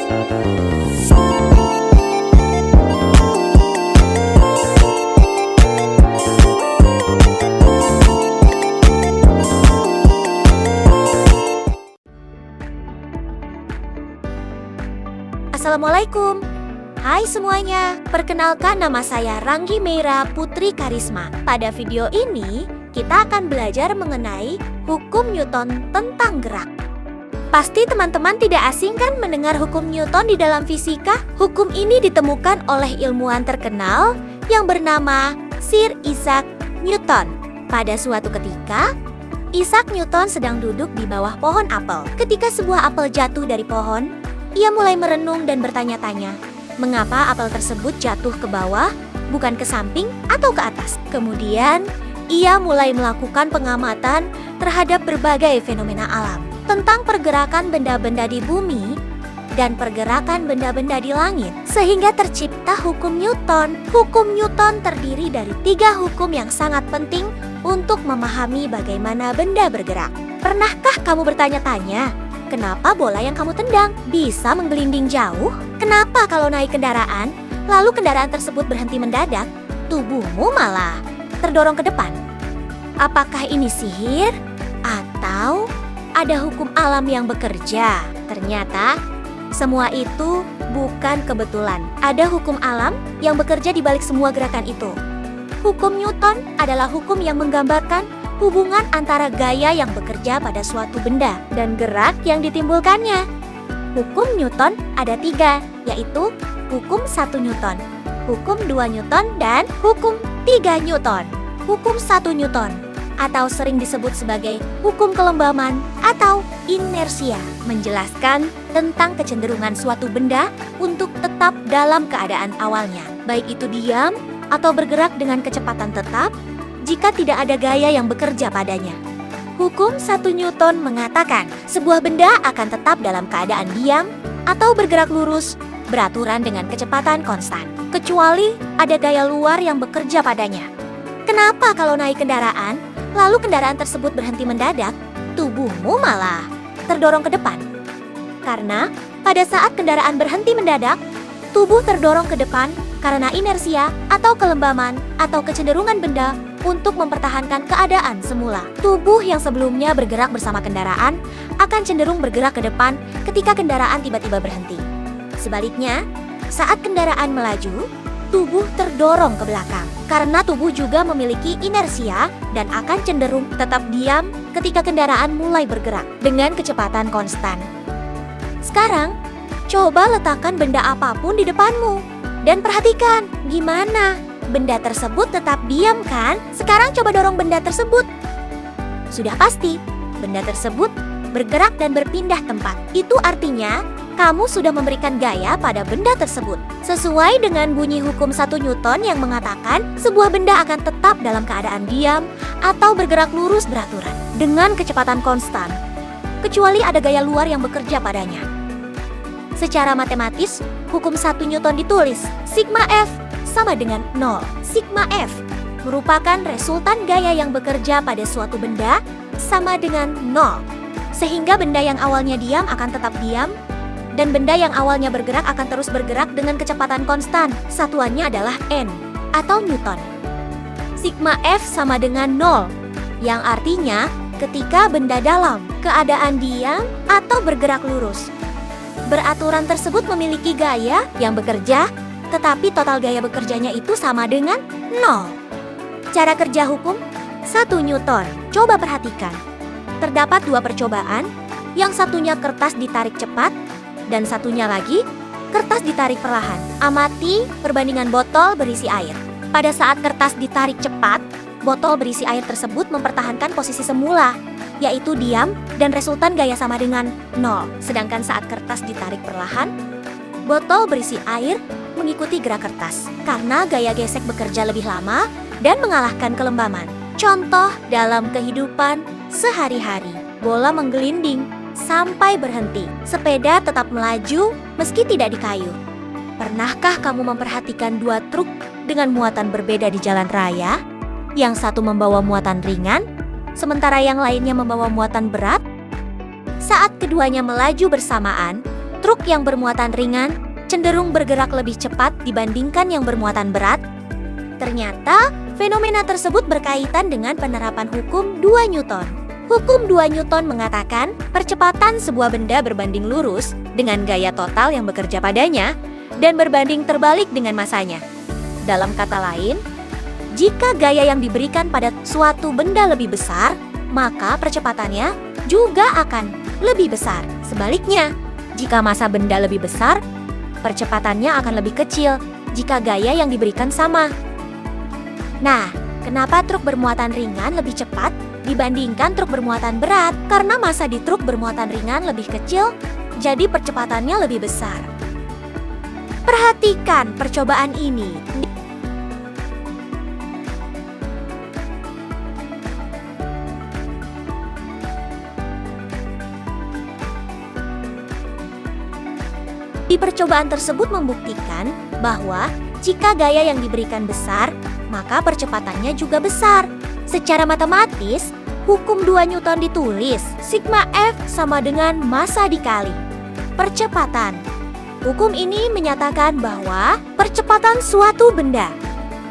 Assalamualaikum. Hai semuanya, perkenalkan nama saya Ranggi Meira Putri Karisma. Pada video ini, kita akan belajar mengenai hukum Newton tentang gerak. Pasti teman-teman tidak asing kan mendengar hukum Newton di dalam fisika? Hukum ini ditemukan oleh ilmuwan terkenal yang bernama Sir Isaac Newton. Pada suatu ketika, Isaac Newton sedang duduk di bawah pohon apel. Ketika sebuah apel jatuh dari pohon, ia mulai merenung dan bertanya-tanya, mengapa apel tersebut jatuh ke bawah, bukan ke samping atau ke atas. Kemudian, ia mulai melakukan pengamatan terhadap berbagai fenomena alam, tentang pergerakan benda-benda di bumi dan pergerakan benda-benda di langit, sehingga tercipta hukum Newton. Hukum Newton terdiri dari 3 hukum yang sangat penting untuk memahami bagaimana benda bergerak. Pernahkah kamu bertanya-tanya, kenapa bola yang kamu tendang bisa menggelinding jauh? Kenapa kalau naik kendaraan, lalu kendaraan tersebut berhenti mendadak, tubuhmu malah terdorong ke depan? Apakah ini sihir? Atau ada hukum alam yang bekerja? Ternyata, semua itu bukan kebetulan. Ada hukum alam yang bekerja di balik semua gerakan itu. Hukum Newton adalah hukum yang menggambarkan hubungan antara gaya yang bekerja pada suatu benda dan gerak yang ditimbulkannya. Hukum Newton ada 3, yaitu hukum 1 Newton, hukum 2 Newton, dan hukum 3 Newton. Hukum 1 Newton, atau sering disebut sebagai hukum kelembaman atau inersia, menjelaskan tentang kecenderungan suatu benda untuk tetap dalam keadaan awalnya, baik itu diam atau bergerak dengan kecepatan tetap jika tidak ada gaya yang bekerja padanya. Hukum 1 Newton mengatakan sebuah benda akan tetap dalam keadaan diam atau bergerak lurus, beraturan dengan kecepatan konstan, kecuali ada gaya luar yang bekerja padanya. Kenapa kalau naik kendaraan, lalu kendaraan tersebut berhenti mendadak, tubuhmu malah terdorong ke depan? Karena pada saat kendaraan berhenti mendadak, tubuh terdorong ke depan karena inersia atau kelembaman atau kecenderungan benda untuk mempertahankan keadaan semula. Tubuh yang sebelumnya bergerak bersama kendaraan akan cenderung bergerak ke depan ketika kendaraan tiba-tiba berhenti. Sebaliknya, saat kendaraan melaju, tubuh terdorong ke belakang karena tubuh juga memiliki inersia dan akan cenderung tetap diam ketika kendaraan mulai bergerak dengan kecepatan konstan. Sekarang, coba letakkan benda apapun di depanmu dan perhatikan gimana benda tersebut tetap diam kan? Sekarang coba dorong benda tersebut. Sudah pasti, benda tersebut bergerak dan berpindah tempat. Itu artinya, kamu sudah memberikan gaya pada benda tersebut. Sesuai dengan bunyi hukum 1 Newton yang mengatakan, sebuah benda akan tetap dalam keadaan diam atau bergerak lurus beraturan dengan kecepatan konstan, kecuali ada gaya luar yang bekerja padanya. Secara matematis, hukum 1 Newton ditulis, sigma F sama dengan 0. Sigma F merupakan resultan gaya yang bekerja pada suatu benda sama dengan 0. Sehingga benda yang awalnya diam akan tetap diam, dan benda yang awalnya bergerak akan terus bergerak dengan kecepatan konstan. Satuannya adalah N atau Newton. Sigma F sama dengan 0, yang artinya ketika benda dalam keadaan diam atau bergerak lurus, beraturan tersebut memiliki gaya yang bekerja, tetapi total gaya bekerjanya itu sama dengan 0. Cara kerja hukum 1 Newton. Coba perhatikan. Terdapat 2 percobaan, yang satunya kertas ditarik cepat, dan satunya lagi kertas ditarik perlahan. Amati perbandingan botol berisi air. Pada saat kertas ditarik cepat, botol berisi air tersebut mempertahankan posisi semula, yaitu diam dan resultan gaya sama dengan 0. Sedangkan saat kertas ditarik perlahan, botol berisi air mengikuti gerak kertas karena gaya gesek bekerja lebih lama dan mengalahkan kelembaman. Contoh dalam kehidupan sehari-hari, bola menggelinding sampai berhenti. Sepeda tetap melaju meski tidak dikayuh. Pernahkah kamu memperhatikan 2 truk dengan muatan berbeda di jalan raya? Yang satu membawa muatan ringan, sementara yang lainnya membawa muatan berat. Saat keduanya melaju bersamaan, Truk yang bermuatan ringan cenderung bergerak lebih cepat dibandingkan yang bermuatan berat. Ternyata, fenomena tersebut berkaitan dengan penerapan hukum 2 Newton. Hukum 2 Newton mengatakan percepatan sebuah benda berbanding lurus dengan gaya total yang bekerja padanya dan berbanding terbalik dengan masanya. Dalam kata lain, jika gaya yang diberikan pada suatu benda lebih besar, maka percepatannya juga akan lebih besar. Sebaliknya, jika massa benda lebih besar, percepatannya akan lebih kecil jika gaya yang diberikan sama. Nah, kenapa truk bermuatan ringan lebih cepat dibandingkan truk bermuatan berat? Karena massa di truk bermuatan ringan lebih kecil, jadi percepatannya lebih besar. Perhatikan percobaan ini. Di percobaan tersebut membuktikan bahwa jika gaya yang diberikan besar, maka percepatannya juga besar. Secara matematis, hukum 2 Newton ditulis, sigma F sama dengan massa dikali percepatan. Hukum ini menyatakan bahwa percepatan suatu benda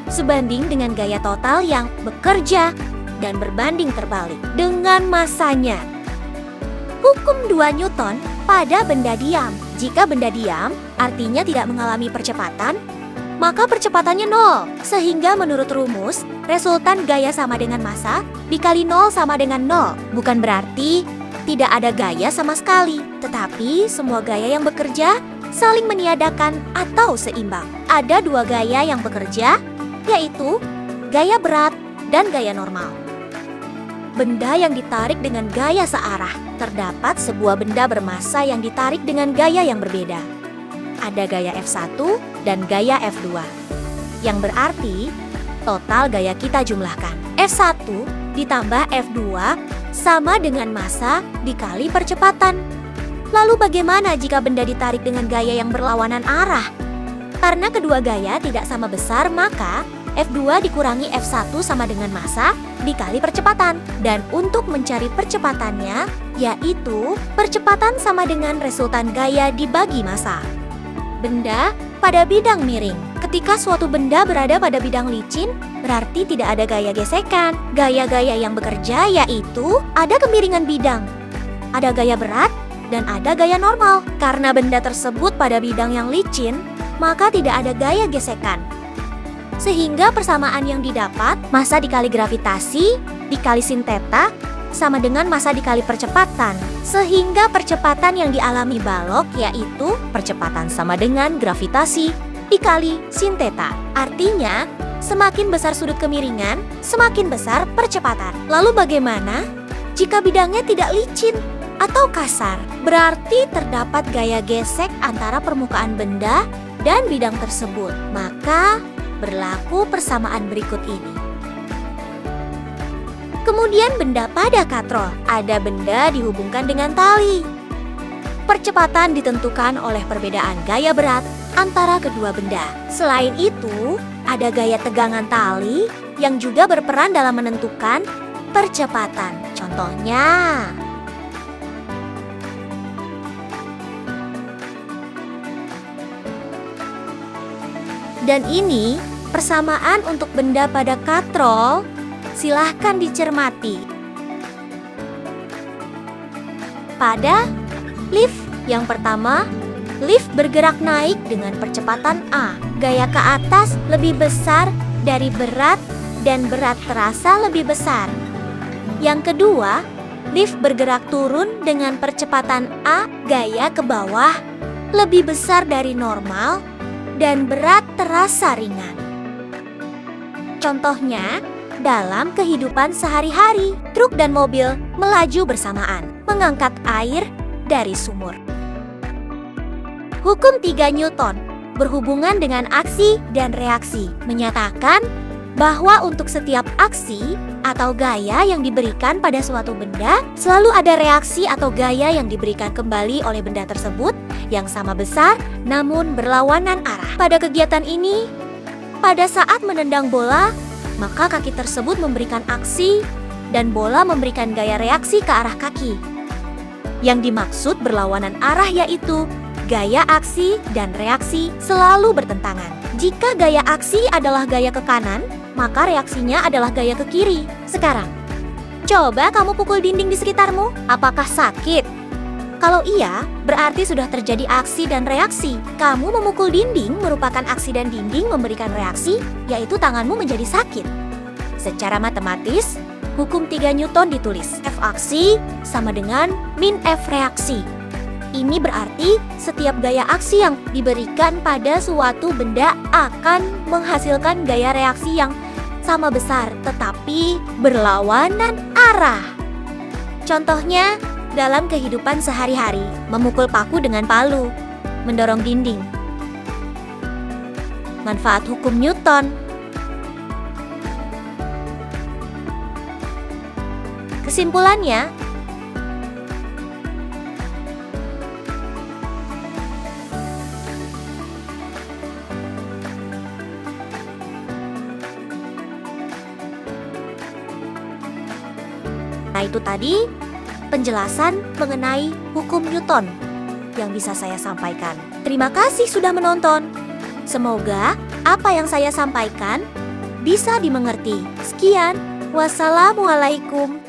sebanding dengan gaya total yang bekerja dan berbanding terbalik dengan massanya. Hukum 2 Newton pada benda diam. Jika benda diam, artinya tidak mengalami percepatan, maka percepatannya 0. Sehingga menurut rumus, resultan gaya sama dengan massa dikali 0 sama dengan 0. Bukan berarti tidak ada gaya sama sekali, tetapi semua gaya yang bekerja saling meniadakan atau seimbang. Ada 2 gaya yang bekerja, yaitu gaya berat dan gaya normal. Benda yang ditarik dengan gaya searah. Terdapat sebuah benda bermassa yang ditarik dengan gaya yang berbeda. Ada gaya F1 dan gaya F2. Yang berarti total gaya kita jumlahkan. F1 ditambah F2 sama dengan massa dikali percepatan. Lalu bagaimana jika benda ditarik dengan gaya yang berlawanan arah? Karena kedua gaya tidak sama besar, maka F2 dikurangi F1 sama dengan massa dikali percepatan. Dan untuk mencari percepatannya, yaitu percepatan sama dengan resultan gaya dibagi massa. Benda pada bidang miring. Ketika suatu benda berada pada bidang licin, berarti tidak ada gaya gesekan. Gaya-gaya yang bekerja yaitu ada kemiringan bidang, ada gaya berat, dan ada gaya normal. Karena benda tersebut pada bidang yang licin, maka tidak ada gaya gesekan. Sehingga persamaan yang didapat, massa dikali gravitasi dikali sin theta sama dengan massa dikali percepatan. Sehingga percepatan yang dialami balok yaitu percepatan sama dengan gravitasi dikali sin theta. Artinya, semakin besar sudut kemiringan, semakin besar percepatan. Lalu bagaimana jika bidangnya tidak licin atau kasar? Berarti terdapat gaya gesek antara permukaan benda dan bidang tersebut. Maka berlaku persamaan berikut ini. Kemudian benda pada katrol. Ada benda dihubungkan dengan tali. Percepatan ditentukan oleh perbedaan gaya berat antara kedua benda. Selain itu, ada gaya tegangan tali yang juga berperan dalam menentukan percepatan. Contohnya, dan ini persamaan untuk benda pada katrol. Silahkan dicermati. Pada lift yang pertama, lift bergerak naik dengan percepatan A. Gaya ke atas lebih besar dari berat dan berat terasa lebih besar. Yang kedua, lift bergerak turun dengan percepatan A. Gaya ke bawah lebih besar dari normal dan berat terasa ringan. Contohnya, dalam kehidupan sehari-hari, truk dan mobil melaju bersamaan, mengangkat air dari sumur. Hukum 3 Newton berhubungan dengan aksi dan reaksi, menyatakan bahwa untuk setiap aksi atau gaya yang diberikan pada suatu benda, selalu ada reaksi atau gaya yang diberikan kembali oleh benda tersebut yang sama besar namun berlawanan arah. Pada kegiatan ini, pada saat menendang bola, maka kaki tersebut memberikan aksi dan bola memberikan gaya reaksi ke arah kaki. Yang dimaksud berlawanan arah yaitu Gaya aksi dan reaksi selalu bertentangan. Jika gaya aksi adalah gaya ke kanan, maka reaksinya adalah gaya ke kiri. Sekarang, coba kamu pukul dinding di sekitarmu. Apakah sakit? Kalau iya, berarti sudah terjadi aksi dan reaksi. Kamu memukul dinding merupakan aksi dan dinding memberikan reaksi, yaitu tanganmu menjadi sakit. Secara matematis, hukum 3 Newton ditulis. F aksi sama dengan min F reaksi. Ini berarti setiap gaya aksi yang diberikan pada suatu benda akan menghasilkan gaya reaksi yang sama besar, tetapi berlawanan arah. Contohnya, dalam kehidupan sehari-hari, memukul paku dengan palu, mendorong dinding. Manfaat hukum Newton. Kesimpulannya, nah itu tadi penjelasan mengenai hukum Newton yang bisa saya sampaikan. Terima kasih sudah menonton. Semoga apa yang saya sampaikan bisa dimengerti. Sekian, wassalamualaikum